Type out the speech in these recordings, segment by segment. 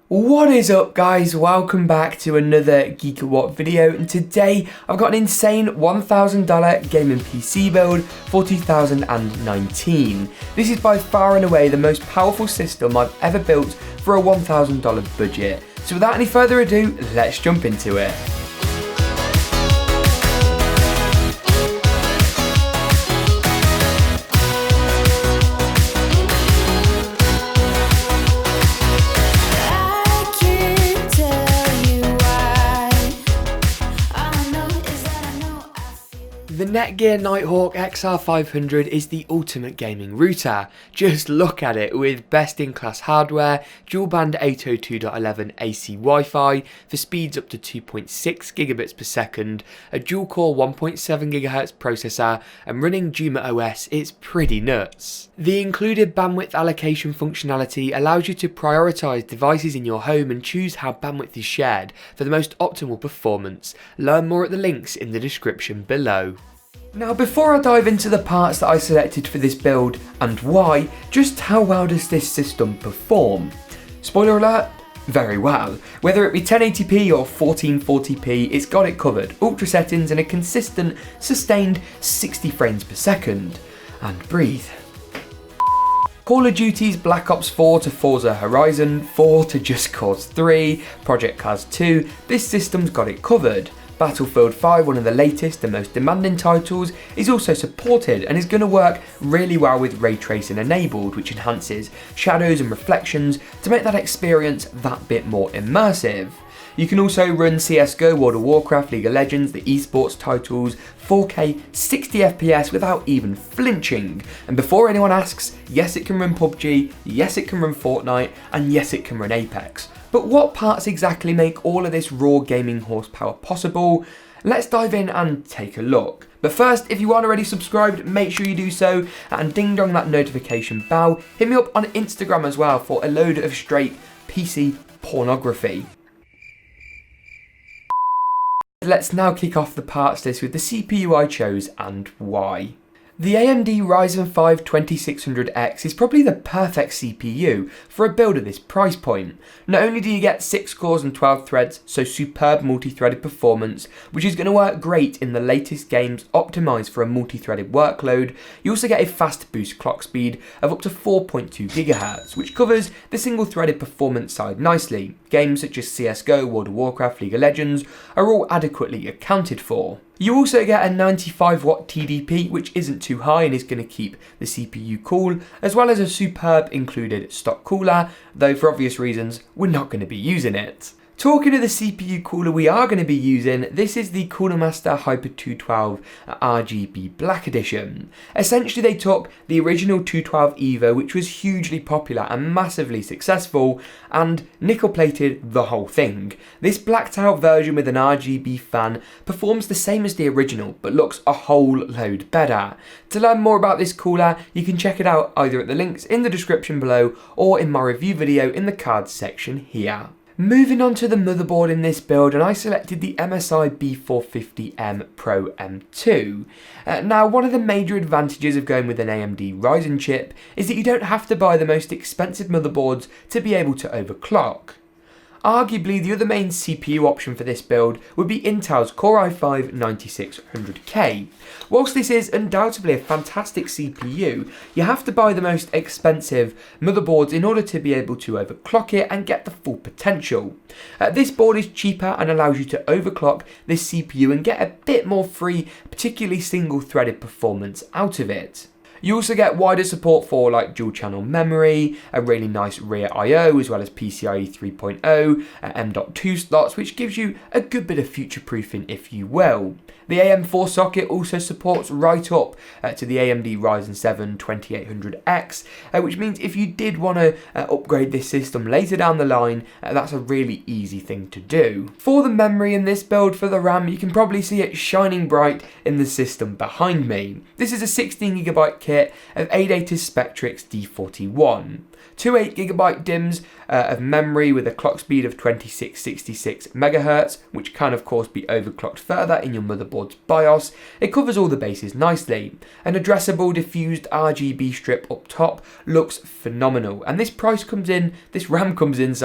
What is up guys, welcome back to another Geekawatt video, and today I've got an insane $1,000 gaming PC build for 2019. This is by far and away the most powerful system I've ever built for a $1,000 budget. So without any further ado, let's jump into it. The Netgear Nighthawk XR500 is the ultimate gaming router. Just look at it, with best-in-class hardware, dual-band 802.11 AC Wi-Fi for speeds up to 2.6 gigabits per second, a dual-core 1.7 GHz processor, and running Juma OS. It's pretty nuts. The included bandwidth allocation functionality allows you to prioritise devices in your home and choose how bandwidth is shared for the most optimal performance. Learn more at the links in the description below. Now, before I dive into the parts that I selected for this build and why, just how well does this system perform? Spoiler alert, very well. Whether it be 1080p or 1440p, it's got it covered. Ultra settings and a consistent, sustained 60 frames per second. And breathe. Call of Duty's Black Ops 4 to Forza Horizon 4 to Just Cause 3, Project Cars 2, this system's got it covered. Battlefield 5, one of the latest and most demanding titles, is also supported and is going to work really well with ray tracing enabled, which enhances shadows and reflections to make that experience that bit more immersive. You can also run CSGO, World of Warcraft, League of Legends, the esports titles, 4K, 60 FPS without even flinching. And before anyone asks, yes it can run PUBG, yes it can run Fortnite, and yes it can run Apex. But what parts exactly make all of this raw gaming horsepower possible? Let's dive in and take a look. But first, if you aren't already subscribed, make sure you do so, and ding dong that notification bell. Hit me up on Instagram as well for a load of straight PC pornography. Let's now kick off the parts list with the CPU I chose and why. The AMD Ryzen 5 2600X is probably the perfect CPU for a build at this price point. Not only do you get 6 cores and 12 threads, so superb multi-threaded performance, which is going to work great in the latest games optimised for a multi-threaded workload, you also get a fast boost clock speed of up to 4.2 GHz, which covers the single-threaded performance side nicely. Games such as CSGO, World of Warcraft, League of Legends are all adequately accounted for. You also get a 95 watt TDP, which isn't too high and is going to keep the CPU cool, as well as a superb included stock cooler, though for obvious reasons we're not going to be using it. Talking of the CPU cooler we are going to be using, this is the Cooler Master Hyper 212 RGB Black Edition. Essentially they took the original 212 EVO, which was hugely popular and massively successful, and nickel plated the whole thing. This blacked out version with an RGB fan performs the same as the original, but looks a whole load better. To learn more about this cooler, you can check it out either at the links in the description below or in my review video in the cards section here. Moving on to the motherboard in this build, and I selected the MSI B450M Pro M2. Now, one of the major advantages of going with an AMD Ryzen chip is that you don't have to buy the most expensive motherboards to be able to overclock. Arguably, the other main CPU option for this build would be Intel's Core i5-9600K. Whilst this is undoubtedly a fantastic CPU, you have to buy the most expensive motherboards in order to be able to overclock it and get the full potential. This board is cheaper and allows you to overclock this CPU and get a bit more free, particularly single-threaded performance out of it. You also get wider support for like dual channel memory, a really nice rear I/O, as well as PCIe 3.0, M.2 slots, which gives you a good bit of future proofing if you will. The AM4 socket also supports right up to the AMD Ryzen 7 2800X, which means if you did want to upgrade this system later down the line, that's a really easy thing to do. For the memory in this build, for the RAM, you can probably see it shining bright in the system behind me. This is a 16GB kit kit of ADATA's Spectrix D41. Two 8GB DIMMs of memory with a clock speed of 2666 MHz, which can of course be overclocked further in your motherboard's BIOS. It covers all the bases nicely. An addressable diffused RGB strip up top looks phenomenal, and this RAM comes in,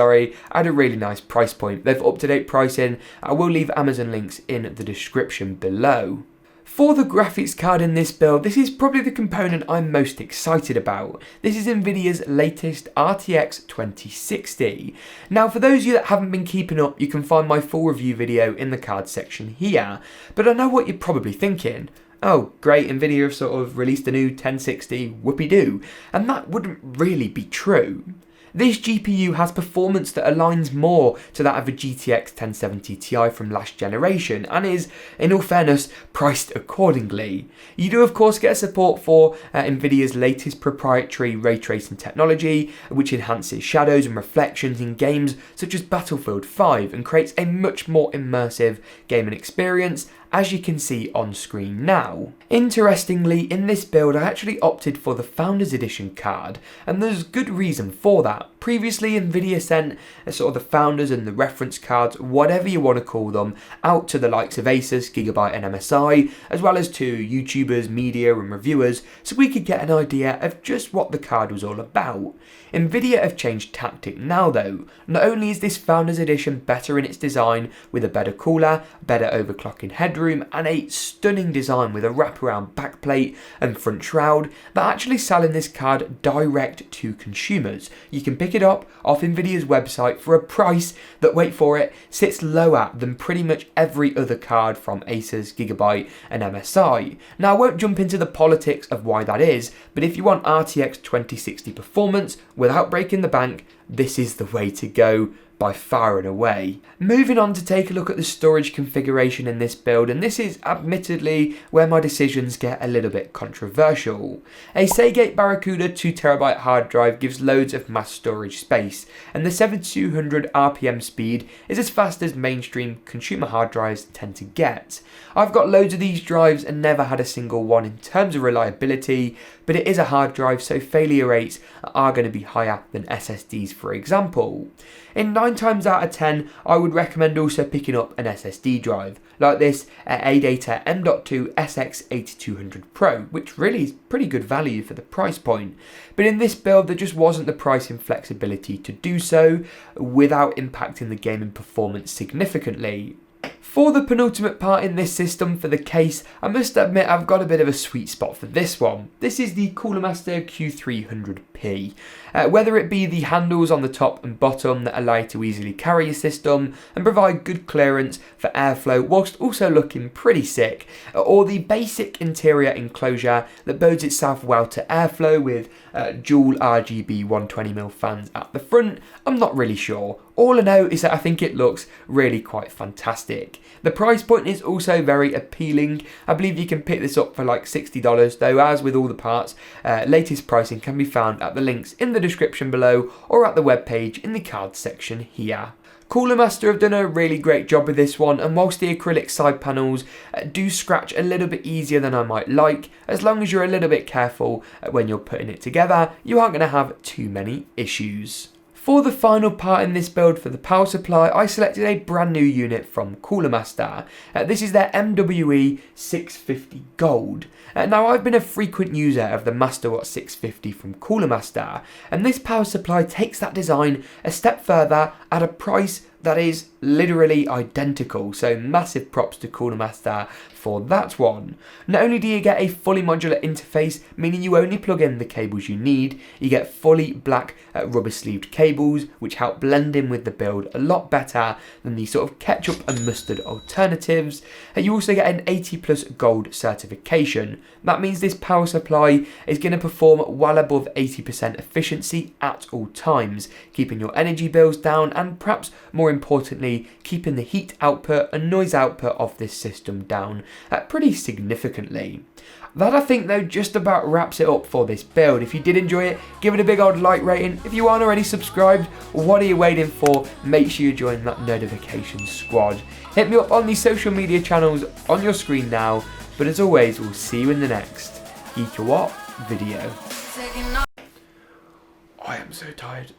at a really nice price point. They've up-to-date pricing. I will leave Amazon links in the description below. For the graphics card in this build, this is probably the component I'm most excited about. This is Nvidia's latest RTX 2060. Now, for those of you that haven't been keeping up, you can find my full review video in the card section here. But I know what you're probably thinking. Oh, great, Nvidia have sort of released a new 1060, whoopee-doo. And that wouldn't really be true. This GPU has performance that aligns more to that of a GTX 1070 Ti from last generation and is, in all fairness, priced accordingly. You do of course get support for Nvidia's latest proprietary ray tracing technology, which enhances shadows and reflections in games such as Battlefield 5 and creates a much more immersive gaming experience, as you can see on screen now. Interestingly, in this build I actually opted for the Founders Edition card, and there's good reason for that. Previously, Nvidia sent sort of the Founders and the reference cards, whatever you want to call them, out to the likes of Asus, Gigabyte and MSI, as well as to YouTubers, media and reviewers, so we could get an idea of just what the card was all about. Nvidia have changed tactic now though. Not only is this Founders Edition better in its design, with a better cooler, better overclocking headroom and a stunning design with a wraparound backplate and front shroud, they're actually selling this card direct to consumers. You can pick it up off Nvidia's website for a price that, wait for it, sits lower than pretty much every other card from Asus, Gigabyte and MSI. Now I won't jump into the politics of why that is, but if you want RTX 2060 performance without breaking the bank, this is the way to go by far and away. Moving on to take a look at the storage configuration in this build, and this is admittedly where my decisions get a little bit controversial. A Seagate Barracuda 2TB hard drive gives loads of mass storage space, and the 7200 RPM speed is as fast as mainstream consumer hard drives tend to get. I've got loads of these drives and never had a single one in terms of reliability, but it is a hard drive, so failure rates are going to be higher than SSDs, for example. In 9 times out of 10, I would recommend also picking up an SSD drive, like this ADATA M.2 SX8200 Pro, which really is pretty good value for the price point. But in this build, there just wasn't the pricing flexibility to do so without impacting the gaming performance significantly. For the penultimate part in this system, for the case, I must admit I've got a bit of a sweet spot for this one. This is the Cooler Master Q300P. Whether it be the handles on the top and bottom that allow you to easily carry your system and provide good clearance for airflow whilst also looking pretty sick, or the basic interior enclosure that bodes itself well to airflow with dual RGB 120mm fans at the front, I'm not really sure. All I know is that I think it looks really quite fantastic. The price point is also very appealing. I believe you can pick this up for like $60, though as with all the parts, latest pricing can be found at the links in the description below or at the webpage in the cards section here. Cooler Master have done a really great job with this one, and whilst the acrylic side panels do scratch a little bit easier than I might like, as long as you're a little bit careful when you're putting it together, you aren't going to have too many issues. For the final part in this build for the power supply, I selected a brand new unit from Cooler Master. This is their MWE 650 Gold. Now I've been a frequent user of the Masterwatt 650 from Cooler Master, and this power supply takes that design a step further at a price that is literally identical, so massive props to Cooler Master for that one. Not only do you get a fully modular interface, meaning you only plug in the cables you need, you get fully black rubber sleeved cables which help blend in with the build a lot better than the sort of ketchup and mustard alternatives. You also get an 80+ gold certification. That means this power supply is going to perform well above 80% efficiency at all times, keeping your energy bills down and perhaps more importantly, keeping the heat output and noise output of this system down pretty significantly. That I think though just about wraps it up for this build. If you did enjoy it, give it a big old like rating. If you aren't already subscribed, what are you waiting for? Make sure you join that notification squad. Hit me up on the social media channels on your screen now, but as always, we'll see you in the next Geek or What video. I am so tired.